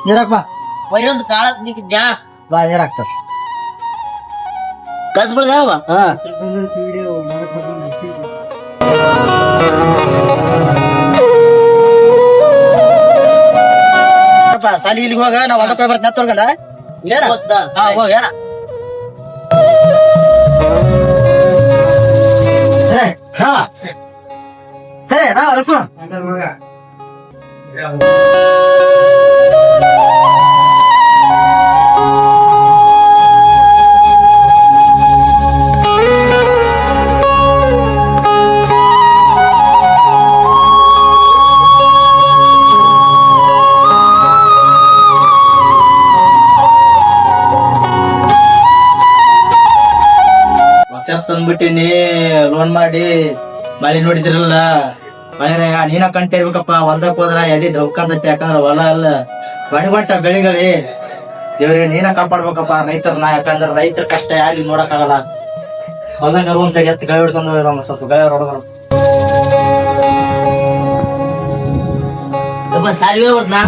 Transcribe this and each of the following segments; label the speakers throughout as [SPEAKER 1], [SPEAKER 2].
[SPEAKER 1] ನೀರಾಕ್ ಬಾ
[SPEAKER 2] ಬರೀ ಸಾಳ ನಿಂತಿದ್ಯಾ
[SPEAKER 1] ಬಾ ನೀರಾಕ್ತಾರ
[SPEAKER 2] ಕಸ್ಬಿಡ್ದಾವ
[SPEAKER 1] ಹಾ ಸಾಲಿ ಇಲ್ಲಿಗೆ ಹೋಗ ನಾವ್ ಅದಕ್ಕೆ ಹೋಗಿ ಬರ್ತೀನಿ ತೊಳ್ಗಂದ ಹಾ ಹೋಗ ಹಾ ಸರಿ ನಾ ರಸು ತಂದ್ಬಿಟ್ಟಿನಿ ಲೋನ್ ಮಾಡಿ ಮಳೆ ನೋಡಿದಿರಲ್ಲ ಮಳೆ ನೀನ ಕಣ್ತಾ ಇರ್ಬೇಕಪ್ಪ ಹೊಲ್ದಕ್ ಹೋದ್ರ ಎದಿ ದೌಕಂತೈತಿ ಯಾಕಂದ್ರ ಹೊಲ ಅಲ್ಲ ಬಡಿಬಟ್ಟ ಬೆಳಿಗಳಿ ದೇವ್ರಿಗೆ ನೀನ ಕಾಪಾಡ್ಬೇಕಪ್ಪ ರೈತರನ್ನ ಯಾಕಂದ್ರ ರೈತರ ಕಷ್ಟ ಯಾರಿಗೂ ನೋಡಕ್ ಆಗಲ್ಲ ಹೊಲ್ದಂಗ ರೂಮ್ ತೆಗಿ ಎತ್ತು ಗಾಯ ಹಿಡ್ಕೊಂಡು ಸ್ವಲ್ಪ ಗಾಯ ಹೊಡೆದ್ರು
[SPEAKER 2] ಸಾಲಿ ಬರ್ತಾ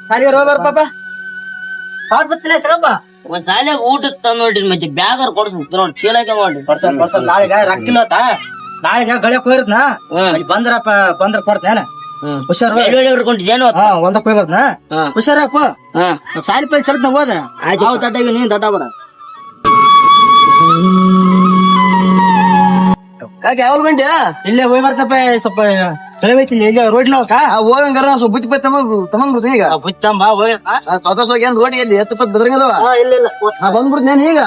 [SPEAKER 1] ಸಾಲಿಗೆ ರೋಗ ಬರ್ಪಪ್ಪ ಬತ್ತಿಲ್ಲ ಸಗಪ್ಪ
[SPEAKER 2] ಒಂದ್ ಸಾಲಿಯಾಗ ಊಟ ತಂದ್ ನೋಡ್ರಿ ಮತ್ತೆ ಬ್ಯಾಗರ್ ಕೊಡ್ತೀನಿ ನೋಡಿ ಚೀಲಕ್ಕೆ ನೋಡ್ರಿ
[SPEAKER 1] ಪರ್ಸನ್ ನಾಳೆಗ ರಕ್ಕಿಲ್ಲತ್ತ ನಾಳೆಗ ಗಳಕ್ ಹೋಗಿರ್ತ್ನಾ ಬಂದ್ರ ಕೊಡ್ತೇನ ಹುಷಾರ್
[SPEAKER 2] ಹಿಡ್ಕೊಂಡಿದ್ದೇನು
[SPEAKER 1] ಒಂದಕ್ ಹೋಗ್ಬರ್ನ ಹುಷಾರಪ್ಪ ಸಾಲಿ ಪೈ ಸ್ವಲ್ಪ ಹೋದ ಯಾವ ದಡ್ಡಾಗಿ ನೀನ್ ದಡ್ಡ ಬರ ಯಾವಲ್ ಬಂಡಿ ಇಲ್ಲೇ ಹೋಗಿ ಬರ್ತಪ್ಪ ಸ್ವಲ್ಪ ಕಳಿವೈತಿಲ್ಲ ಈಗ ರೋಡ್ ನಾಲ್ಕ ಹೋಗಂಗಾರ ಸ್ವಲ್ಪ ಬುತ್ತಿ ಪೈ ತಗೊಂಡ್ಬಿಡ್ತ ಈಗ ಬುತ್ತಿ ತಂಬ ಹೋಗಿ ಏನ್ ರೋಡ್ ಎಲ್ಲಿ ಎಷ್ಟು ಪತ್ ಬೆದ್ರಂಗದವ ನಾ ಬಂದ್ಬಿಡ್ತೇನೆ ಈಗ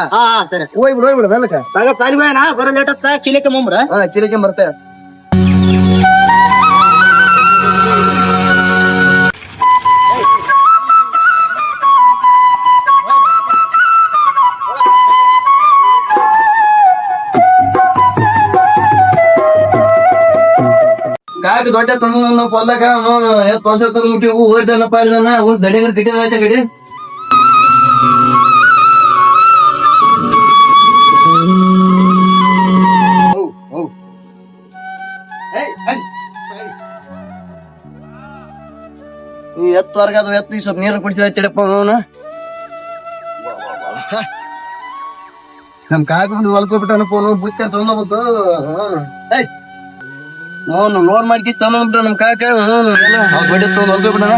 [SPEAKER 1] ಸರಿ ಹೋಗ್ಬಿಡು ಬೆಲ್ಲಕ ಆಗ ತಾಲಿ ಬೇನ ಬರ ಲೇಟ್ ಹತ್ತ ಕಿಲಿಕೆ ಮುಂಬ್ರ ಕಿಲಿಕೆ ಬರ್ತೆ ಕಾಕ ದೊಡ್ಡ ತೊಗೊಂಡು ಹೊಲ್ದಾಗ ತೋಸ ತಂದ್ಬಿಟ್ಟಿ ಹೋಯ್ತಾನಪ್ಪ ಇಲ್ದಾನ ದಡಿಗರ ಕಿಟ್ಟಿದ ಆಯ್ತಾ ಗಡಿ ಎತ್ತವರ್ಗ ಅದು ಎತ್ತು ಸ್ವಲ್ಪ ನೀರು ಕುಡಿಸಿ ಆಯ್ತಡಪ್ಪ ಅವನ ನಮ್ ಕಾಕ ಹೊಲ್ಕೊಬಿಟ್ಟನಪ್ಪ ಬುಕ್ಕ ತಗೊಂಡ್ಬೇಕು ನೋನು ಲೋನ್ ಮಾಡ್ಕಿಸ್ ತಗೊಂಡ್ಬಿಟ್ರ ನಮ್ ಕಾಕ ಬಡ್ಡಿ ತಗೊಂಡ್ ಹೊಲ್ಕೊಬಿಟ್ಟನ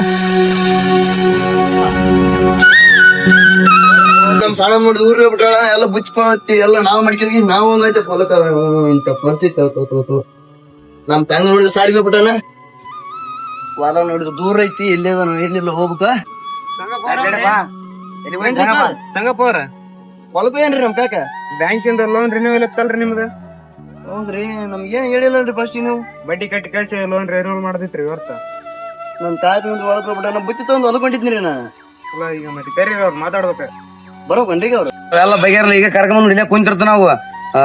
[SPEAKER 1] ನಮ್ ಸಣ್ಣ ನೋಡಿ ಊರ್ ಹೋಗ್ಬಿಟ್ಟಾಳ ಎಲ್ಲ ಬುಚ್ಕೊಳತ್ತಿ ಎಲ್ಲ ನಾವ್ ಮಾಡ್ಕೊಂಡ್ವಿ ನಾವು ಒಂದೈತೆ ಹೊಲಕ ಇಂತ ಪರಿಸ್ಥಿತಿ ನಮ್ ತಂಗ ನೋಡಿದ್ರೆ ಸಾರಿಗೆ ಹೋಗ್ಬಿಟ್ಟನ ಹೊಲ ನೋಡಿದ್ರೆ ದೂರ ಐತಿ ಎಲ್ಲಿಲ್ಲ ಹೋಗ್ಬೇಕ
[SPEAKER 3] ಸಂಗಪ್ಪವ್ರ
[SPEAKER 1] ಹೊಲಕ್ಕೂ ಏನ್ರಿ ನಮ್ ಕಾಕ
[SPEAKER 3] ಬ್ಯಾಂಕಿಂದ ಲೋನ್ ರಿನ್ಯೂವಲ್ ಇತ್ತಲ್ರಿ ನಿಮ್ದು
[SPEAKER 1] ಹೌದ್ರಿ ನಮ್ಗೇನ್ ಹೇಳಿಲ್ಲಲ್ರಿ ಫಸ್ಟ್ ನೀವು
[SPEAKER 3] ಬಡ್ಡಿ ಕಟ್ಟಿ ಕಳ್ಸಿ ಲೋನ್ ರಿನ್ಯೂವಲ್ ಮಾಡದಿತ್ರಿ ಇವತ್ತ
[SPEAKER 1] ನಮ್ ತಾಯಿ ಮುಂದೆ ಹೊಲಕ್ ಹೋಗ್ಬಿಟ್ಟ ಬುತ್ತಿ ತಗೊಂಡ್ ಹೊಲಕೊಂಡಿದ್ನಿರಿ ನಾ
[SPEAKER 3] ಅಲ್ಲ ಈಗ ಮತ್ತೆ ಬೇರೆ ಅವ್ರು ಮಾತಾಡ್ಬೇಕ
[SPEAKER 1] ಬರೋಕನ್ರಿ ಅವ್ರು
[SPEAKER 4] ಎಲ್ಲ ಬಗೆರ್ಲಿ ಈಗ ಕರ್ಕೊಂಡ್ ಇಲ್ಲೇ ಕುಂತಿರ್ತ ನಾವು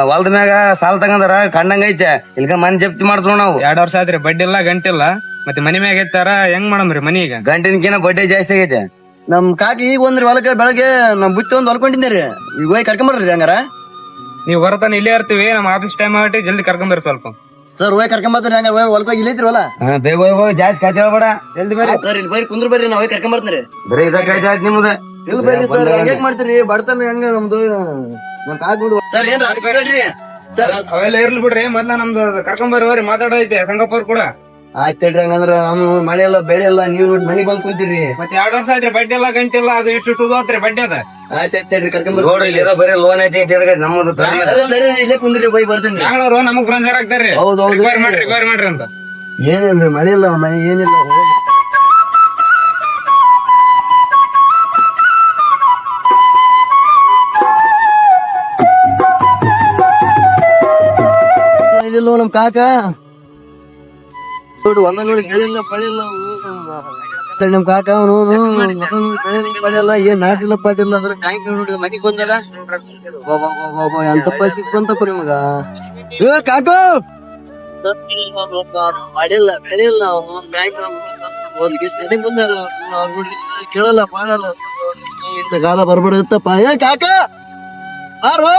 [SPEAKER 4] ಹೊಲ್ದ ಮ್ಯಾಗ ಸಾಲ ತಗಂದಾರ ಕಣ್ಣಂಗ ಐತೆ ಇಲ್ಕ ಮನೆ ಜಪ್ತಿ ಮಾಡ್ತೇವ್ ನಾವು
[SPEAKER 3] 2 ವರ್ಷ ಆದ್ರಿ ಬಡ್ಡಿ ಇಲ್ಲ ಗಂಟಿಲ್ಲ ಮತ್ತೆ ಮನಿ ಮ್ಯಾಗ ಐತಾರ ಹೆಂಗ್ ಮಾಡಮ್ರಿ ಮನಿ ಈಗ
[SPEAKER 4] ಗಂಟಿನಕಿನ ಬಡ್ಡಿ ಜಾಸ್ತಿ ಆಗೈತೆ
[SPEAKER 1] ನಮ್ ಕಾಕಿ ಈಗ ಒಂದ್ರಿ ಹೊಲಕ್ಕ ಬೆಳಗ್ಗೆ ನಮ್ ಬುತ್ತಿ ಒಂದ್ ಹೊಲ್ಕೊಂಡಿದ್ದೀರಿ ಈಗ ಹೋಗಿ ಕರ್ಕೊಂಬರ್ರಿ ಹಂಗಾರ
[SPEAKER 3] ನೀವ್ ಬರತಾನ ಇಲ್ಲೇ ಇರ್ತೀವಿ ನಮ್ ಆಫೀಸ್ ಟೈಮ್ ಆಗಟ್ಟಿ ಜಲ್ದಿ ಕರ್ಕೊಂಬರ್ರಿ ಸ್ವಲ್ಪ
[SPEAKER 1] ಸರ್ ಹೋಗಿ ಕರ್ಕೊಂಬರ್ತೀರಿ ಹಂಗಾರ ಹೊಲ್ಕೋಗಿ ಇಲ್ಲೈತ್ರಿ ಹೊಲ
[SPEAKER 4] ಬೇಗ ಹೋಗಿ ಜಾಸ್ತಿ ಕಾಯ್ತಿ ಹೇಳ್ಬೇಡ
[SPEAKER 3] ಜಲ್ದಿ ಬರ್ರಿ
[SPEAKER 1] ಸರ್ ಇಲ್ಲಿ ಬೈರಿ ಕುಂದ್ರ ಬರ್ರಿ ನಾವ್ ಹೋಗಿ ಕರ್ಕೊಂಬರ್ತೀರಿ
[SPEAKER 4] ಬರೀ ಇದಕ್ಕೆ ಆಯ್ತು ನಿಮ್ದು
[SPEAKER 1] ಇಲ್ಲಿ ಬರ್ರಿ ಸರ್ ಹೆಂಗ್ ಮಾಡ್ತೀರಿ ಬಡತನ ಹೆಂಗ ನಮ್ದು ನಮ್ ಕಾಕ್ ಬಿಡು ಸರ್ ಏನ್ ಸರ್
[SPEAKER 3] ಅವೆಲ್ಲ ಇರ್ಲಿ ಬಿಡ್ರಿ ಮೊದ್ಲ ನಮ್ದು ಕರ್ಕೊಂಬರ್ರಿ ಮಾತಾಡೈತೆ ಸಂಗಪ್ಪವ್ರು ಕೂಡ
[SPEAKER 1] ಆಯ್ತು ಹೇಳ್ರಿ ಹಂಗಂದ್ರ ಮಳೆ ಎಲ್ಲ ಬೆಳೆ ಎಲ್ಲ ನೀವ್ ನೋಡಿ ಮನೆಗ್ ಬಂದ್ ಕುಂತೀರಿ
[SPEAKER 3] ಮತ್ತೆ 2 ವರ್ಷ ಆಯ್ತ್ರಿ ಬಡ್ಡಿ ಇಲ್ಲ ಗಂಟಿಲ್ಲ ಅದು ಇಷ್ಟು ಹೋತ್ರಿ ಬಡ್ಡಿ ಅದ
[SPEAKER 1] ಆಯ್ತಾಯ್ತು ಹೇಳ್ರಿ ಕರ್ಕೊಂಬರ್ರಿ
[SPEAKER 4] ನೋಡ್ರಿ ಇಲ್ಲಿ ಬರೀ ಲೋನ್ ಐತಿ ಅಂತ ಹೇಳಿದ್ರೆ ನಮ್ಮದು
[SPEAKER 1] ಸರಿ ಇಲ್ಲೇ ಕುಂದ್ರಿ ಬೈ ಬರ್ತೀನಿ
[SPEAKER 3] ಬೆಂಗಳೂರು ನಮಗ್ ಫ್ರೆಂಡ್ಸ್ ಆಗ್ತಾರ್ರಿ
[SPEAKER 1] ಹೌದು ಹೌದು
[SPEAKER 3] ಮಾಡ್ರಿ ಅಂತ
[SPEAKER 1] ಏನಿಲ್ರಿ ಮಳೆ ಇಲ್ಲ ಮನೆ ಏನಿಲ್ಲ ಇದಿಲ್ಲ ನಮ್ ಕಾಕ ನೋಡು ಒಂದ ನೋಡಿ ಬೆಳಿಲ್ಲ ಪಳಿಲ್ಲ ನಮ್ ಕಾಕ ಅವನು ಪಳಿಲ್ಲ ಏನ್ ನಾಟಿಲ್ಲ ಪಾಟಿಲ್ಲ ಅಂದ್ರೆ ಕಾಯ್ಕ ನೋಡಿ ಮನೆಗ್ ಬಂದಲ್ಲ ಎಂತ ಪರಿಸ್ಥಿತಿ ಬಂತಪ್ಪ ನಿಮಗ ಕಾಕು ಮಾಡಿಲ್ಲ ಬೆಳಿಲ್ಲ ಒಂದ್ ಬಂದಾರ ಕೇಳಲ್ಲ ಪಾಡಲ್ಲ ಇಂತ ಕಾಲ ಬರ್ಬಿಡತ್ತಪ್ಪ ಏ ಕಾಕ ಆರು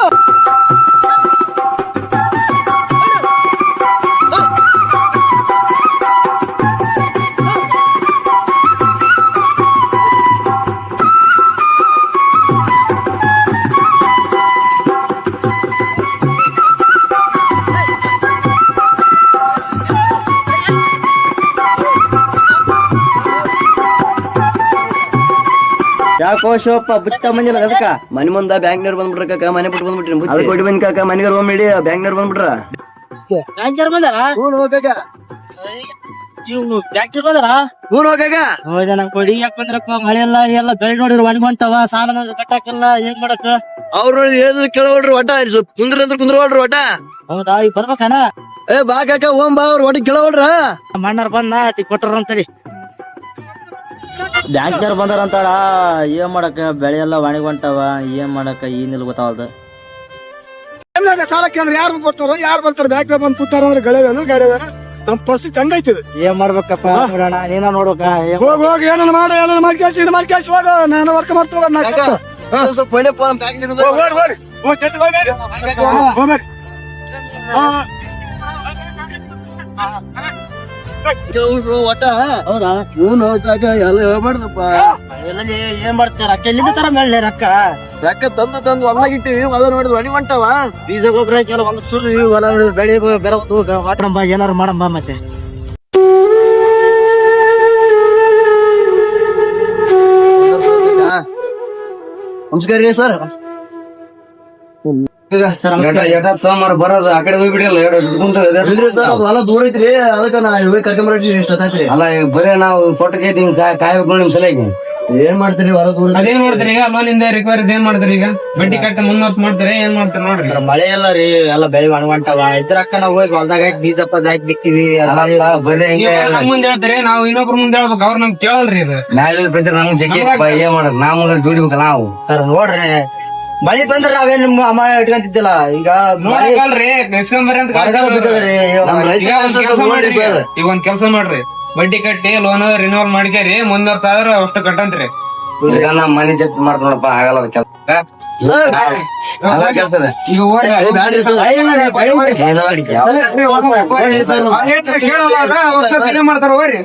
[SPEAKER 1] ಯಾಕೋ ಶಿವಪ್ಪ ಬುಚ್ಚ ಮಂದಿಲ್ಲ ಅದಕ್ಕ
[SPEAKER 5] ಮನೆ ಮುಂದ ಬ್ಯಾಂಕ್ನವ್ರು ಬಂದ್ಬಿಟ್ರ ಕಾಕ ಮನೆ ಬಿಟ್ಟು ಬಂದ್ಬಿಟ್ರಿ ಅದಕ್ಕೆ ಕೊಟ್ಟು ಬಂದ್ ಕಾಕ ಮನೆಗೆ ಹೋಗ್ಬೇಡಿ ಬ್ಯಾಂಕ್ನವ್ರು ಬಂದ್ಬಿಟ್ರ
[SPEAKER 2] ಬ್ಯಾಂಕರ್ ಬಂದಾರ
[SPEAKER 5] ಹ್ಞೂ ಹೋಗಾಕ
[SPEAKER 2] ಇವ್ನು ಬ್ಯಾಂಕರ್ ಬಂದಾರ
[SPEAKER 5] ಹ್ಞೂ ಹೋಗಾಕ
[SPEAKER 2] ಹೌದಾ ನಮ್ ಕೊಡಿ ಯಾಕೆ ಬಂದ್ರಪ್ಪ ಮಳೆ ಎಲ್ಲ ಬೆಳೆ ನೋಡಿದ್ರು ಒಣಗೊಂತಾವ ಸಾಲ ಕಟ್ಟಾಕಲ್ಲ ಏನ್ ಮಾಡಕ್ಕ
[SPEAKER 5] ಅವ್ರು ಹೇಳಿದ್ರು ಕೇಳೋಳ್ರಿ ಒಟ್ಟ ಕುಂದ್ರ ಅಂದ್ರೆ ಕುಂದ್ರವಲ್ರಿ ಒಟ್ಟ
[SPEAKER 2] ಹೌದಾ ಈಗ ಬರ್ಬೇಕನ
[SPEAKER 5] ಏ ಬಾ ಕಾಕ ಓಂ ಬಾ ಅವ್ರ ಒಟ್ಟಿಗೆ ಕೇಳೋಳ್ರ
[SPEAKER 2] ಮಣ್ಣಾರ್ ಬಂದ ಕೊಟ್ಟರ ಅಂತೇಳಿ
[SPEAKER 1] ಬ್ಯಾಂಕ್ನವ್ರು ಬಂದಾರ ಅಂತಾಳ ಏನ್ ಮಾಡಕ ಬೆಳೆ ಎಲ್ಲ ಒಣಗೊಂಟಾವ ಏನ್ ಮಾಡಕ ಏನಿಲ್ಲ ಗೊತ್ತಾವಲ್ದು
[SPEAKER 6] ಸಾಲ ಕೇಂದ್ರ ಯಾರು ಕೊಡ್ತಾರೋ ಯಾರು ಬರ್ತಾರ ಬ್ಯಾಂಕ್ ಬಂದ್ ಕೂತಾರ ಅಂದ್ರೆ ಗಳವೇನು ಗಾಡಿವೇನು ನಮ್ ಪರಿಸ್ಥಿತಿ ಹಂಗೈತಿದೆ
[SPEAKER 1] ಏನ್ ಮಾಡ್ಬೇಕಪ್ಪ ನೋಡೋಣ ನೀನ ನೋಡ್ಬೇಕ
[SPEAKER 6] ಹೋಗಿ ಹೋಗಿ ಏನನ್ನ ಮಾಡ ಏನನ್ನ ಮಾಡ್ಕೇಸಿ ಇದು ಮಾಡ್ಕೇಸಿ ಹೋಗ ನಾನು ವರ್ಕ್ ಮಾಡ್ತೋಗ
[SPEAKER 5] ಸ್ವಲ್ಪ ಫೋನ್ ಫೋನ್ ಬ್ಯಾಂಕ್ ಇರೋದು ಒಟ್ಟ
[SPEAKER 2] ಹೌದಾ
[SPEAKER 5] ಹ್ಞೂ ಕಾಕ ಎಲ್ಲ ಹೇಳ್ಬಾರ್ದಪ್ಪ
[SPEAKER 2] ಏನ್ ಮಾಡ್ತಾರ ರೊಕ್ಕ ಎಲ್ಲಿಂದ ತರ ಮೇಳ್ಳೆ ರೊಕ್ಕ
[SPEAKER 5] ರೊಕ್ಕ ತಂದು ಹೊಲ್ದಾಗಿಟ್ಟಿವಿ ಹೊಲ ನೋಡಿದ್ ಒಣಿ ಹೊಂಟವ
[SPEAKER 2] ಬೀಜ ಗೊಬ್ಬರ ಹಾಕಿ ಒಂದು ಸುರಿ ಹೊಲ ನೋಡಿದ್ರೆ ಬೆಳೆ ಬೆರ ವಾಟ್ರಂಬ ಏನಾರು ಮಾಡಂಬ ಮತ್ತೆ
[SPEAKER 5] ನಮಸ್ಕಾರ ರೀ ಸರ್
[SPEAKER 4] ತಗೊಂಬಾರ ಬರೋದು ಆ ಕಡೆ ಹೋಗ್ಬಿಡಿಲ್ಲ
[SPEAKER 5] ಇಲ್ರಿ ಸರ್ ಅದು ಹೊಲ ದೂರ ಐತ್ರಿ ಅದಕ್ಕ ನಾ ಹೋಗಿ ಕರ್ಕೊಂಬರ್ರಿ ಇಷ್ಟೊತ್ತಾಯ್ತ್ರಿ
[SPEAKER 4] ಅಲ್ಲ ಬರೇ ನಾವು ಫೋಟೋ ಕಾಯ್ಬೇಕು ನೋಡಿ ನಿಮ್ ಸಲಹೆ
[SPEAKER 5] ಏನ್ ಮಾಡ್ತೀರಿ ಹೊಲ ದೂರ
[SPEAKER 3] ಅದೇನ್ ಮಾಡ್ತೀರಿ ಈಗ ಲೋನಿಂದ ರಿಕವರಿ ಏನ್ ಮಾಡ್ತೀರಿ ಈಗ ಬಡ್ಡಿ ಕಟ್ಟ ಮುಂದುವರ್ಸ್ ಮಾಡ್ತೀರಿ ಏನ್ ಮಾಡ್ತೀರಿ ನೋಡ್ರಿ
[SPEAKER 1] ಮಳೆ ಎಲ್ಲ ರೀ ಎಲ್ಲ ಬೆಳೆ ಒಣಗೊಂಟಾವ ಇದ್ರಕ್ಕ ನಾವು ಹೋಗಿ ಹೊಲ್ದಾಗ ಹಾಕಿ ಬೀಜ ಪದ ಹಾಕಿ ಬಿಕ್ತಿವಿ
[SPEAKER 4] ಬರೇ ಹಿಂಗೆ
[SPEAKER 3] ನಮ್ ಮುಂದೆ ಹೇಳ್ತಾರೆ ನಾವು ಇನ್ನೊಬ್ರ ಮುಂದೆ ಹೇಳ್ಬೇಕು ಅವ್ರ ನಮ್ಗೆ ಕೇಳಲ್ರಿ ಇದು
[SPEAKER 4] ಮ್ಯಾಲ ಪ್ರಚಾರ ನಮ್ಗೆ ಜಗ್ಗಿ ಏನ್ ಮಾಡೋದು ನಾವು ಮುಂದೆ ದುಡಿಬೇಕಲ್ಲ ನಾವು
[SPEAKER 1] ಸರ್ ನೋಡ್ರಿ ಮಳಿ ಬಂದ್ರ ನಾವೇನ್ ನಿಮ್ಮ ಅಮ್ಮ ಇಟ್ಕೊಂತಿದ್ದಿಲ್ಲ ಈಗ
[SPEAKER 3] ನೋಡಲ್ರಿ ಇಸ್ಕೊಂಬರ್ರಿ ಅಂತ ಈಗ ಒಂದ್ ಕೆಲ್ಸ ಮಾಡ್ರಿ ಬಡ್ಡಿ ಕಟ್ಟಿ ಲೋನ್ ರಿನ್ಯೂವಲ್ ಮಾಡ್ಕೇರಿ ಮುಂದೊಂದ್ ಸಾವಿರ ಅಷ್ಟು ಕಟ್ಟಂತ್ರಿ
[SPEAKER 4] ಈಗ ನಮ್ ಮನೆ ಜಪ್ತಿ ಮಾಡ್ತ ನೋಡಪ್ಪ ಆಗಲ್ಲ ಕೆಲಸ ಕೆಲಸ
[SPEAKER 3] ಈಗ ಮಾಡ್ತಾರ ಹೋರಿ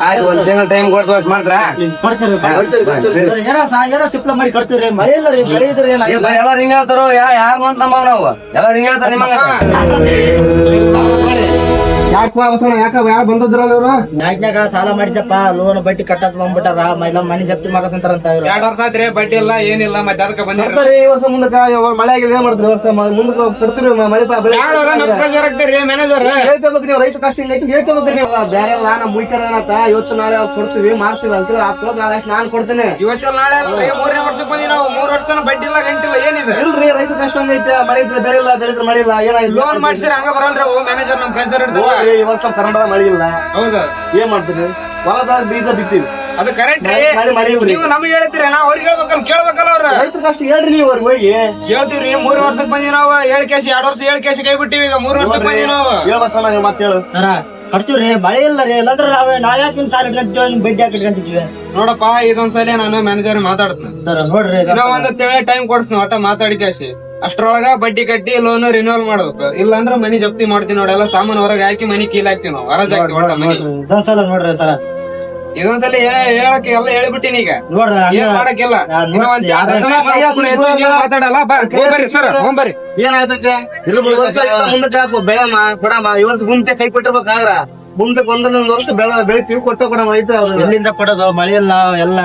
[SPEAKER 4] ಆಯ್ತು ಒಂದ್ ತಿಂಗಳ ಟೈಮ್ ಕೊಟ್ಟು ಮಾಡ್ತಾರ
[SPEAKER 1] ಏನೋ ಸಿಪ್ಲ ಮಾಡಿ ಕಟ್ತೀವ್ರಿ ಮಳೆ ಇಲ್ಲ ರೀ ಬೆಳೆ ಇದ್ರಿ
[SPEAKER 4] ಎಲ್ಲ ರಿಂಗ್ ಹೇಳ್ತಾರೋ ಯಾರು ಅಂತ ನಮ್ಮ ನಾವು ಎಲ್ಲ ರಿಂಗ್ ಹೇಳ್ತಾರ ನಿಮ್ಮಂಗ
[SPEAKER 6] ಯಾರು ಬಂದಿದ್ರಲ್ಲ ಇವ್ರು
[SPEAKER 1] ಬ್ಯಾಂಕ್ನಾಗ ಸಾಲ ಮಾಡಿದ್ದಪ್ಪ ಲೋನ್ ಬಡ್ಡಿ ಕಟ್ಟಕ್ ಬಂದ್ಬಿಟ್ಟಾರ ಮನೆ ಜಪ್ತಿ ಮಾಡಕಂತಾರಂತ
[SPEAKER 3] 2 ವರ್ಷ ಆತ್ರಿ ಬಡ್ಡಿ ಇಲ್ಲ ಏನಿಲ್ಲ ಮತ್ತೆ ಅದಕ್ಕೆ ಬಂದಿರಿ
[SPEAKER 6] ಈ ವರ್ಷ ಮುಂದಕ್ಕ ಮಳೆ ಆಗಿದೆ ಏನ್ ಮಾಡಿದ್ರಿ ವರ್ಷ ಮುಂದಕ್ಕೆ ಕಟ್ತೀರಿ ಮಳೆ
[SPEAKER 3] ಮ್ಯಾನೇಜರ್
[SPEAKER 6] ಹೇಳ್ತೇಬೇಕು ನೀವು ರೈತ ಕಷ್ಟ ಹಿಂಗೈತಿ ಹೇಳ್ತೇಬೇಕು ನೀವು ಬೇರೆ ಎಲ್ಲ ನಮ್ಮ ಮುಯ್ಕರ ಏನತ್ತ ಇವತ್ತು ನಾಳೆ ಕೊಡ್ತೀವಿ ಮಾಡ್ತೀವಿ ಅಂತ ಹಾಕ್ತೋ ನಾಳೆ ನಾನು ಕೊಡ್ತೇನೆ
[SPEAKER 3] ಇವತ್ತು ನಾಳೆ 3ನೇ ವರ್ಷಕ್ಕೆ ಬಂದಿ ನಾವು 3 ವರ್ಷ ತನಕ ಬಡ್ಡಿ ಇಲ್ಲ ಗಂಟಿಲ್ಲ ಏನಿದೆ
[SPEAKER 6] ಇಲ್ರಿ ರೈತ ಕಷ್ಟ ಹಂಗೈತೆ ಮಳೆ ಇದ್ರೆ ಬೆಳೆ ಇಲ್ಲ ಬೆಳೆದ್ರೆ ಮಳೆ ಇಲ್ಲ ಏನಾಯ್ತು
[SPEAKER 3] ಲೋನ್ ಮಾಡ್ಸಿರ ಹಂಗ ಬರಲ್ರಿ ಮ್ಯಾನೇಜರ್ ನಮ್ ಫ್ರೆಂಡ್ಸ್ ಇರ್ತಾರ
[SPEAKER 6] ಈ ವರ್ಷ ನಮ್ಮ ಕನ್ನಡದ ಮಳೆ ಇಲ್ಲ
[SPEAKER 3] ಹೌದು
[SPEAKER 6] ಏನ್ ಮಾಡ್ತೀರಿ ಹೊಲದಾಗ ಬೀಜ ಬಿತ್ತೀವಿ
[SPEAKER 3] ಅದು ಕರೆಕ್ಟ್
[SPEAKER 6] ಮಳೆ ಇಲ್ರಿ
[SPEAKER 3] ನೀವು ನಮ್ಗೆ ಹೇಳ್ತೀರಿ ನಾವು ಅವ್ರಿಗೆ ಹೇಳ್ಬೇಕಲ್ಲ ಕೇಳ್ಬೇಕಲ್ಲ ಅವ್ರ
[SPEAKER 6] ರೈತ ಕಷ್ಟ ಹೇಳ್ರಿ ನೀವು ಅವ್ರಿಗೆ ಹೋಗಿ
[SPEAKER 3] ಹೇಳ್ತೀವ್ರಿ 3 ವರ್ಷಕ್ಕೆ ಬಂದಿ ನಾವು 7 ಕೇಸಿ 2 ವರ್ಷ 7 ಕೇಸಿ ಕೈ ಬಿಟ್ಟಿವಿ ಈಗ 3 ವರ್ಷಕ್ಕೆ ಬಂದಿ ನಾವು
[SPEAKER 6] ಹೇಳ್ಬಸ ನೀವು ಮತ್ತೆ ಹೇಳು
[SPEAKER 1] ಸರ ಕಟ್ತೀವ್ರಿ ಮಳೆ ಇಲ್ಲ ರೀ ಇಲ್ಲಾಂದ್ರೆ ನಾವ್ಯಾಕೆ ನಿಮ್ ಸಾಲ ಇಟ್ಕೊಂತೀವಿ ಬಡ್ಡಿ ಹಾಕಿ ಇಟ್ಕೊಂತಿದ್ವಿ
[SPEAKER 3] ನೋಡಪ್ಪ ಇದೊಂದ್ಸಲ ನಾನು ಮ್ಯಾನೇಜರ್ ಮಾತಾಡ್ತೀನಿ
[SPEAKER 1] ಸರ್ ನೋಡ್ರಿ
[SPEAKER 3] ಇನ್ನೂ ಒಂದ್ ಟೈಮ್ ಕೊಡ್ಸ್ತೀನಿ ಒಟ್ಟ ಮಾತಾಡಿ ಕಾಶಿ ಅಷ್ಟ್ರೊಳಗ ಬಡ್ಡಿ ಕಟ್ಟಿ ಲೋನ್ ರಿನ್ಯೂವಲ್ ಮಾಡ್ಬೇಕು ಇಲ್ಲಾಂದ್ರ ಮನಿ ಜಪ್ತಿ ಮಾಡ್ತೀವಿ ನೋಡಿ ಎಲ್ಲ ಸಾಮಾನು ಹೊರಗೆ ಹಾಕಿ ಮನಿ ಕೀಲ್ ಹಾಕ್ತಿವಿ ನಾವು ಹೊರಜ್ ಹಾಕ್ತಿವಿ ಒಟ್ಟ ಮನಿ
[SPEAKER 1] ಇದೊಂದ್ಸಲ ನೋಡ್ರಿ ಸರ
[SPEAKER 3] ಇದೊಂದ್ಸಲ ಹೇಳಕ್ಕೆ ಎಲ್ಲ ಹೇಳ್ಬಿಟ್ಟಿನಿ ಈಗ
[SPEAKER 1] ನೋಡ್ರಿ
[SPEAKER 3] ಏನ್ ಮಾಡಕ್ಕಿಲ್ಲ ಇನ್ನೂ ಒಂದ್ ಮಾತಾಡಲ್ಲ ಬರ್ರಿ ಸರ್ ಹೋಗ್ಬರ್ರಿ
[SPEAKER 6] ಏನಾಯ್ತಕ್ಕೆ ಮುಂದಕ್ಕೆ ಹಾಕು ಬೆಳಮ್ಮ ಕೊಡಮ್ಮ ಈ ವರ್ಷ ಮುಂದೆ ಕೈ ಕೊಟ್ಟಿರ್ಬೇಕಾದ್ರ ಮುಂದಕ್ಕೆ ಒಂದೊಂದು ವರ್ಷ ಬೆಳಿತೀವಿ ಕೊಟ್ಟ ಕೊಡಮ್ಮ ಐತೆ
[SPEAKER 1] ಎಲ್ಲಿಂದ ಕೊಡೋದು ಮಳೆ ಇಲ್ಲ ಎಲ್ಲ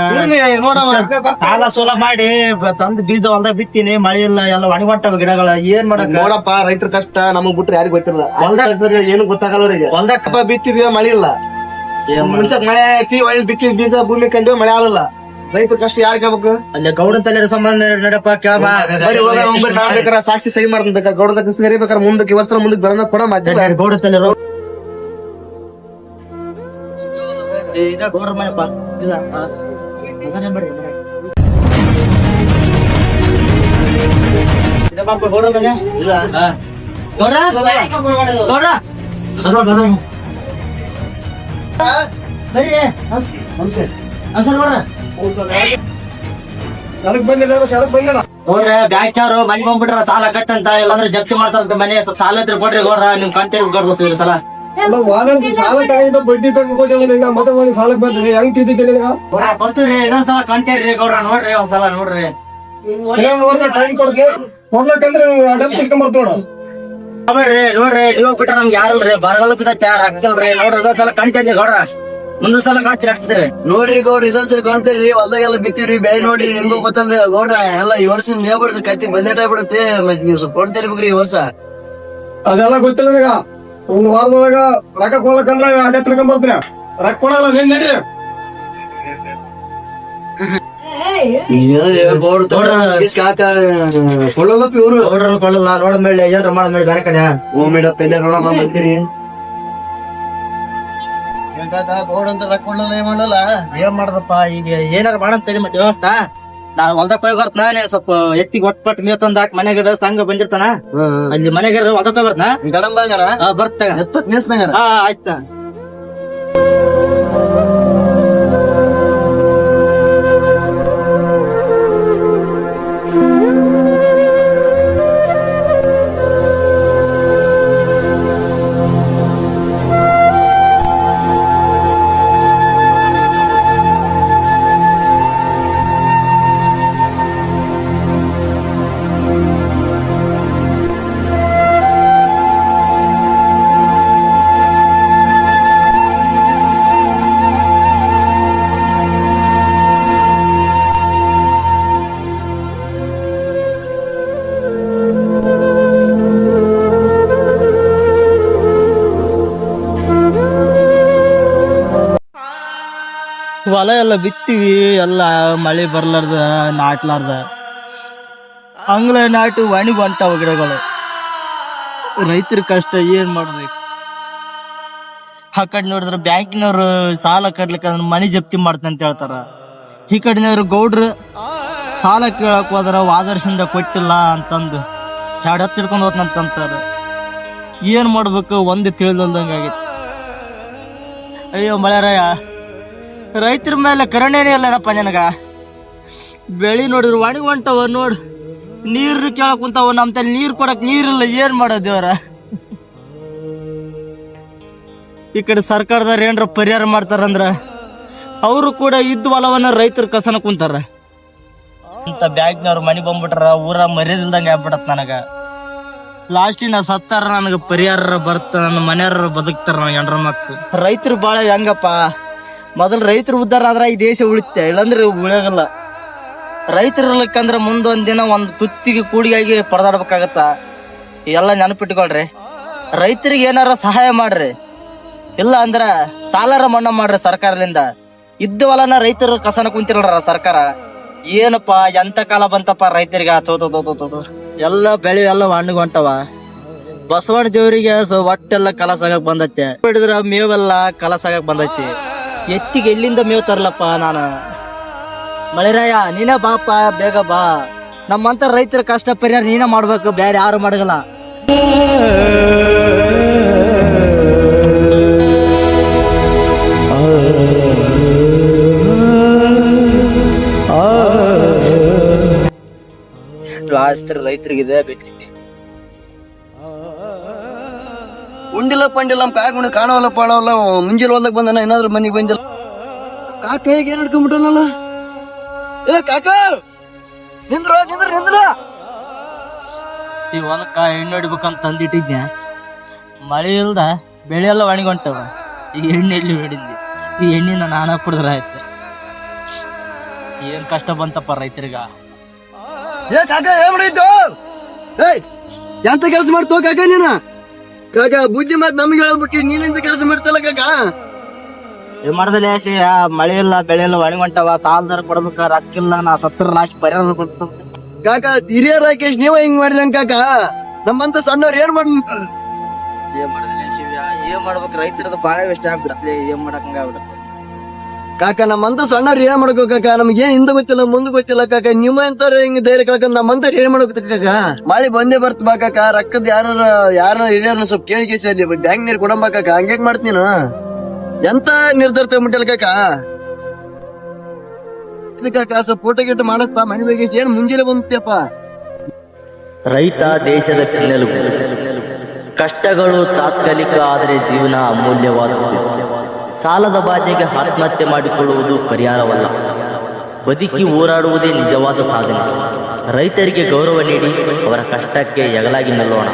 [SPEAKER 6] ನೋಡಮ್ಮ
[SPEAKER 1] ಸಾಲ ಸೋಲ ಮಾಡಿ ತಂದು ಬೀಜ ಹೊಲ್ದಾಗ ಬಿತ್ತೀನಿ ಮಳೆ ಇಲ್ಲ ಎಲ್ಲ ಒಣಗೊಂಟಾವ ಗಿಡಗಳ ಏನ್ ಮಾಡಕ್
[SPEAKER 6] ನೋಡಪ್ಪ ರೈತರ ಕಷ್ಟ ನಮಗ್ ಬಿಟ್ರೆ ಯಾರಿಗೂ ಗೊತ್ತಿಲ್ಲ ಏನು ಗೊತ್ತಾಗಲ್ಲ ಅವ್ರಿಗೆ ಹೊಲ್ದಕ್ಕಪ್ಪ ಬಿತ್ತಿದ್ವಿ ಮಳೆ ಇಲ್ಲ ಮುಂಚಕ್ ಮಳೆ ಐತಿ ಒಳ್ಳೆ ಬಿತ್ತಿದ್ ಬೀಜ ಭೂಮಿ ಕಂಡಿವಿ ಮಳೆ ಆಗಲ್ಲ ರೈತರ ಕಷ್ಟ ಯಾರು ಕೇಳ್ಬೇಕು
[SPEAKER 1] ಅಲ್ಲಿ ಗೌಡನ್ ತಲೆ ಸಂಬಂಧ ನಡಪ್ಪ ಕೇಳಮ್ಮ
[SPEAKER 6] ಬೇಕಾರೆ ಸಾಕ್ಷಿ ಸಹಿ ಮಾಡ್ತೀನಿ ಬೇಕಾದ್ರೆ ಗೌಡ ಸರಿ ಬೇಕಾದ್ರೆ ಮುಂದಕ್ಕೆ ವರ್ಷ ಮುಂದಕ್ಕೆ ಬೆಳೆದ ಕೊಡ
[SPEAKER 1] ಗೌಡ ತಲೆ ಈಗ ಗೌಡ ಮನೆ ಇಲ್ಲ ಅದನ್ನೇ ಮಾಡಿ ಗೌಡ ಮನೆ ಇಲ್ಲ ಗೌಡ ಗೌಡ ಬರ್ರಿ ಸರ್ ನೋಡ್ರ
[SPEAKER 6] ನನಗ್ ಬಂದಿಲ್ಲ ಶಾಲಕ್ ಬಂದಿಲ್ಲ
[SPEAKER 1] ನೋಡ್ರಿ ಬ್ಯಾಂಕ್ ಅವ್ರು ಮನೆ ಬಂದ್ಬಿಟ್ರ ಸಾಲ ಕಟ್ಟಂತ ಇಲ್ಲಾಂದ್ರೆ ಜಪ್ತಿ ಮಾಡ್ತಾರಂತ ಮನೆ ಸ್ವಲ್ಪ ಸಾಲ ಇದ್ರೆ ಕೊಡ್ರಿ ಗೌಡ್ರ ನಿಮ್ ಕಂತೇಳಿ ಕೊಡ್ಬೋದು ಸಲ
[SPEAKER 6] ಸಾಲ ಕಾಯ್ದ ಬಡ್ಡಿ ತಗೊಂಡ್ ಮತ್ತೆ ಸಾಲಕ್ ಬಂದ್ರಿ ಹೆಂಗ್ ತಿದ್ದಿದ್ದಿಲ್ಲ
[SPEAKER 1] ಕೊಡ್ತೀವ್ರಿ ಇದೊಂದ್ ಸಲ ಕಂತೇಳ್ರಿ ಗೌಡ್ರ ನೋಡ್ರಿ ಒಂದ್ಸಲ ನೋಡ್ರಿ
[SPEAKER 6] ವರ್ಷ ಟೈಮ್ ಕೊಡ್ತೀವಿ ಹೋಗ್ಬೇಕಂದ್ರೆ ಅಡ್ಡಪ್ ತಿಳ್ಕೊಂಬರ್ತ ನೋಡು.
[SPEAKER 1] ನೋಡ್ರಿ ಇವಾಗ ಬಿಟ್ರ ನಮ್ಗೆ ಯಾರಲ್ರಿ ಬರಗಾಲ ಬಿದ್ದೈತೆ ಯಾರು ಹಾಕ್ತಲ್ರಿ ನೋಡ್ರಿ ಇದೊಂದ್ ಸಲ ಕಾಣ್ತೈತಿ ಗೌಡ್ರ ಮುಂದೊಂದ್ ಸಲ ಕಾಣ್ತೀರಿ ಆಗ್ತದ್ರಿ.
[SPEAKER 5] ನೋಡ್ರಿ ಗೌಡ್ರ ಇದೊಂದ್ಸರಿ ಕಾಣ್ತೀರಿ ಹೊಲ್ದಾಗೆಲ್ಲ ಬಿತ್ತಿವ್ರಿ ಬೆಳೆ ನೋಡ್ರಿ ನಿಮ್ಗೂ ಗೊತ್ತಲ್ರಿ ಗೌಡ್ರ ಎಲ್ಲ ಈ ವರ್ಷ ನೇವ್ ಬಿಡುತ್ತೆ ಕತ್ತಿ ಬಜೆಟ್ ಆಗ್ಬಿಡುತ್ತೆ ಮತ್ ನೀವು ಸ್ವಲ್ಪ ಕೊಡ್ತಿರ್ಬೇಕ್ರಿ ಈ ವರ್ಷ.
[SPEAKER 6] ಅದೆಲ್ಲ ಗೊತ್ತಿಲ್ಲ ಈಗ ಒಂದ್ ವಾರದೊಳಗ ರೊಕ್ಕ ಕೊಡ್ಲಕಂದ್ರ ಅಡ್ಡ ತಿಳ್ಕೊಂಬರ್ತೀನಿ. ರೊಕ್ಕ ಕೊಡಲ್ಲ ನೀನ್ ನಡಿ.
[SPEAKER 5] ಕಾಕ ಕೊಳ್ಳಲ್ಲಪ್ಪ ಇವ್ರು
[SPEAKER 1] ನೋಡ್ರಿ ಕೊಳ್ಳಲ್ಲ ನೋಡಿದ್ಮೇಲೆ ಏನ್ರ ಮಾಡಿದ್ಮೇಲೆ ಬೇರೆ ಕಡೆ
[SPEAKER 5] ಓ ಮೇಡಪ್ ಎಲ್ಲ ನೋಡಮ್ಮ ಬಂದಿರಿ ಗೌಡ ಅಂತ ರೊಕ್ಕ ಕೊಡಲ್ಲ ಏನ್ ಮಾಡಲ್ಲ.
[SPEAKER 1] ಏನ್ ಮಾಡದಪ್ಪ ಈಗ ಏನಾರ ಮಾಡಂತ ಹೇಳಿ ಮತ್ತೆ ವ್ಯವಸ್ಥಾ ನಾನ್ ಹೊಲ್ದಕ್ ಹೋಗಿ ಬರ್ತಾನ ನೀ ಸ್ವಲ್ಪ ಎತ್ತಿಗೆ ಒಟ್ಪಟ್ ಮೇವ್ ತಂದ್ ಹಾಕಿ ಮನೆಗಡೆ ಸಂಘ ಬಂದಿರ್ತಾನ ಅಲ್ಲಿ ಮನೆಗೆ ಹೊಲ್ದಕ್ ಹೋಗಿ ಬರ್ತಾನ
[SPEAKER 5] ಗಡಂಬಾಗಾರ
[SPEAKER 1] ಬರ್ತಾಗ
[SPEAKER 5] ಎಪ್ಪತ್ ಮೇಸ್ನಾಗಾರ
[SPEAKER 1] ಆಯ್ತಾ. ಹೊಲ ಎಲ್ಲ ಬಿತ್ತೀವಿ ಎಲ್ಲ ಮಳೆ ಬರ್ಲಾರ್ದ ನಾಟ್ಲಾರ್ದ ಅಂಗ್ಲ ನಾಟು ಒಣಗಿ ಹೊಂಟಾವ ಗಿಡಗಳು. ರೈತರ ಕಷ್ಟ ಏನ್ ಮಾಡ್ಬೇಕು. ಆ ಕಡೆ ನೋಡಿದ್ರ ಬ್ಯಾಂಕಿನವ್ರು ಸಾಲ ಕಟ್ಲಿಕ್ಕೆ ಅದನ್ನ ಮನೆ ಜಪ್ತಿ ಮಾಡ್ತಂತ ಹೇಳ್ತಾರ. ಈ ಕಡೆನವ್ರು ಗೌಡ್ರು ಸಾಲ ಕೇಳಕ್ ಹೋದ್ರ ಆದರ್ಶದಿಂದ ಕೊಟ್ಟಿಲ್ಲ ಅಂತಂದು 2 ಹತ್ತು ಹಿಡ್ಕೊಂಡು ಹೋತ್ನಂತಾರ. ಏನ್ ಮಾಡ್ಬೇಕು ಒಂದು ತಿಳಿದಲ್ದಂಗ ಆಗೈತಿ. ಅಯ್ಯೋ ಮಳೆರಾಯ ರೈತರ ಮೇಲೆ ಕರುಣೆನೇ ಇಲ್ಲನಪ್ಪ ನನಗ. ಬೆಳಿ ನೋಡಿದ್ರು ಒಣಗಿ ಹೊಂಟವ ನೋಡ್ ನೀರು ಕೇಳಕ್ ಕುಂತಾವ ನಮ್ ತಲೆ ನೀರ್ ಕೊಡಕ್ ನೀರಿಲ್ಲ. ಏನ್ ಮಾಡೋದ್ ದೇವ್ರ. ಈ ಕಡೆ ಸರ್ಕಾರದವ್ರ ಏನ್ರ ಪರಿಹಾರ ಮಾಡ್ತಾರಂದ್ರ ಅವರು ಕೂಡ ಇದ್ದ ಹೊಲವನ್ನ ರೈತರ ಕಸನ ಕುಂತಾರ ಅಂತ ಬ್ಯಾಂಕ್ನವ್ರು ಮನಿ ಬಂದ್ಬಿಟ್ರ ಊರ ಮರ್ಯಾದಿಲ್ದಂಗ ಆಗ್ಬಿಡತ್ ನನಗ. ಲಾಸ್ಟಿನ ಸತ್ತಾರ ನನಗ ಪರಿಹಾರ ಬರ್ತ ನನ್ನ ಮನೆಯವ್ರ ಬದುಕ್ತಾರ ನನಗೆ ಹೆಂಡ್ರ ಮಕ್ಳು. ರೈತರು ಬಾಳ ಹೆಂಗಪ್ಪ ಮೊದಲು ರೈತರು ಉದ್ದಾರ ಆದ್ರ ಈ ದೇಶ ಉಳಿತೆ ಇಲ್ಲಾಂದ್ರೆ ಉಳಿಯಲ್ಲ. ರೈತರು ಇರ್ಲಿಕ್ಕಂದ್ರ ಮುಂದೊಂದ್ ದಿನ ಒಂದ್ ತುತ್ತಿಗೆ ಕೂಡಿಗಾಗಿ ಪರದಾಡ್ಬೇಕಾಗತ್ತ. ಎಲ್ಲ ನೆನಪಿಟ್ಕೊಳ್ರಿ. ರೈತರಿಗೆ ಏನಾರ ಸಹಾಯ ಮಾಡ್ರಿ, ಇಲ್ಲ ಅಂದ್ರ ಸಾಲಾರ ಮನ್ನಾ ಮಾಡ್ರಿ ಸರ್ಕಾರದಿಂದ. ಇದ್ದ ಹೊಲನ ರೈತರು ಕಸನ ಕುಂತಿರಲ್ರ ಸರ್ಕಾರ. ಏನಪ್ಪಾ ಎಂತ ಕಾಲ ಬಂತಪ್ಪ ರೈತರಿಗೆ. ಎಲ್ಲ ಬೆಳೆ ಎಲ್ಲ ಹಣ್ಣಿಗೆ ಹೊಂಟವ. ಬಸವಣ್ಣ ದೇವರಿಗೆ ಒಟ್ಟೆಲ್ಲ ಕಲಸಾಗಕ್ ಬಂದೈತೆ. ಹಿಡಿದ್ರ ಮೇವೆಲ್ಲ ಕಲಸಾಗಕ್ ಬಂದೈತಿ. ಎತ್ತಿಗೆ ಎಲ್ಲಿಂದ ಮೇವ್ ತರ್ಲಪ್ಪ ನಾನು. ಮಳೆರಾಯ ನೀನೇ ಬಾಪ ಬೇಗ ಬಾ. ನಮ್ಮಂತ ರೈತರ ಕಷ್ಟ ಪರಿಹಾರ ನೀನೇ ಮಾಡ್ಬೇಕು, ಬೇರೆ ಯಾರು ಮಾಡಗಲ್ಲ. ರೈತರಿಗಿದೆ
[SPEAKER 5] ಉಂಡಿಲ್ಲ ಪಂಡಿಲ್ಲ ನಮ್ ಕಾಕ ಕಾಣವಲ್ಲ ಪಾಣವಲ್ಲ. ಮುಂಜಾನೆ ಹೊಲ್ದಾಗ ಬಂದನ ಏನಾದ್ರು ಮನಿಗ್ ಬಂದಿಲ್ಲ. ಕಾಕ ಹೇಗೆ ಏನ್ ಹಿಡ್ಕೊಂಡ್ಬಿಟ್ಟನಲ್ಲ. ಏ ಕಾಕ ನಿಂದ್ರ ನಿಂದ್ರ ನಿಂದ್ರ.
[SPEAKER 1] ಈ ಹೊಲಕ್ಕ ಎಣ್ಣೆ ಹೊಡಿಬೇಕಂತ ತಂದಿಟ್ಟಿದ್ಯ. ಮಳೆ ಇಲ್ದ ಬೆಳೆ ಎಲ್ಲ ಒಣಗೊಂಟವ. ಈ ಎಣ್ಣೆ ಎಲ್ಲಿ ಹೊಡಿದ್ವಿ. ಈ ಎಣ್ಣಿನ ನಾನ ಕುಡಿದ್ರ ಆಯ್ತು. ಏನ್ ಕಷ್ಟ ಬಂತಪ್ಪ ರೈತರಿಗ.
[SPEAKER 5] ಏ ಕಾಕ ಏನ್ ಮಾಡಿದ್ದು. ಏಯ್ ಎಂತ ಕೆಲಸ ಮಾಡ್ತೋ ಕಾಕ ನೀನ. ಕಾಕ ಬುದ್ಧಿ ಮಾತ್ ನಮ್ಗೆ ಹೇಳ್ಬಿಟ್ಟು ನೀನೆಂತ ಕೆಲಸ ಮಾಡ್ತಲ್ಲ ಕಾಕ.
[SPEAKER 1] ಏನ್ ಮಾಡ್ದಲ್ಲ ಮಳೆ ಇಲ್ಲ ಬೆಳೆ ಎಲ್ಲ ಒಣಗೊಂಟವ. ಸಾಲದಾರ ಕೊಡ್ಬೇಕ ರೊಕ್ಕ ಇಲ್ಲ. ನಾ ಸತ್ತರ ಲಾಸ್ಟ್ ಪರಿಹಾರ ಕೊಡ್ತ
[SPEAKER 5] ಕಾಕ ಹಿರಿಯ ರಾಕೇಶ್ ನೀವ ಹಿಂಗ್ ಮಾಡಿದಂಗ ಕಾಕ. ನಮ್ಮಂತ ಸಣ್ಣವ್ರ ಏನ್ ಮಾಡ್ಬೇಕು.
[SPEAKER 1] ಏನ್ ಮಾಡ್ದಲ್ಲ ಶಿವ್ಯ ಏನ್ ಮಾಡ್ಬೇಕು. ರೈತರದ ಬಾಳ ವೇಸ್ಟ್ ಆಗ್ಬಿಡತ್ಲಿ. ಏನ್ ಮಾಡಕ್ ಆಗ್ಬಿಡತ್ತೆ
[SPEAKER 5] ಕಾಕ. ನಮ್ಮಂತ ಸಣ್ಣವ್ರ ಏನ್ ಮಾಡ್ಕೋ ಕಾಕ. ನಮ್ಗೆ ಏನ್ ಹಿಂದ ಗೊತ್ತಿಲ್ಲ ಮುಂದ್ ಗೊತ್ತಿಲ್ಲ ಕಾಕ. ನಿಮ್ಮ ಎಂತವ್ರ ಹಿಂಗ್ ಧೈರ್ಯ ಕಳ್ಕೊಂಡ್ ನಮ್ಮಂತವ್ರ ಏನ್ ಮಾಡ್ಬೇಕು ಕಾಕ. ಮಳೆ ಬಂದೇ ಬರ್ತ ಬಾ ಕಾಕ. ರೊಕ್ಕದ ಯಾರ ಹಿರಿಯರ್ನ ಸ್ವಲ್ಪ ಕೇಳಿಕೇಸಿ ಅಲ್ಲಿ ಬ್ಯಾಂಕ್ ನೀರ್ ಕೊಡಂಬ ಕಾಕ. ಹಂಗೇಗ್ ಮಾಡ್ತೀನಿ ಎಂತ ನಿರ್ಧಾರ ತಗೊಂಬಿಟ್ಟಲ್ ಕಾಕ. ಕಾಕ ಸ್ವಲ್ಪ ಫೋಟೋ ಗಿಟ್ಟು ಮಾಡತ್ಪ ಮನೆ ಬಗ್ಗೆ ಏನ್ ಮುಂಜಾನೆ ಬಂದ್ಬಿಟ್ಟಪ್ಪ.
[SPEAKER 7] ರೈತ ದೇಶದ ಬೆನ್ನೆಲುಬು. ಕಷ್ಟಗಳು ತಾತ್ಕಾಲಿಕ, ಆದರೆ ಜೀವನ ಅಮೂಲ್ಯವಾದದ್ದು. ಸಾಲದ ಬಾಧೆಗೆ ಆತ್ಮಹತ್ಯೆ ಮಾಡಿಕೊಳ್ಳುವುದು ಪರಿಹಾರವಲ್ಲ, ಬದುಕಿ ಹೋರಾಡುವುದೇ ನಿಜವಾದ ಸಾಧನೆ. ರೈತರಿಗೆ ಗೌರವ ನೀಡಿ ಅವರ ಕಷ್ಟಕ್ಕೆ ಎಗಲಾಗಿ ನಿಲ್ಲೋಣ.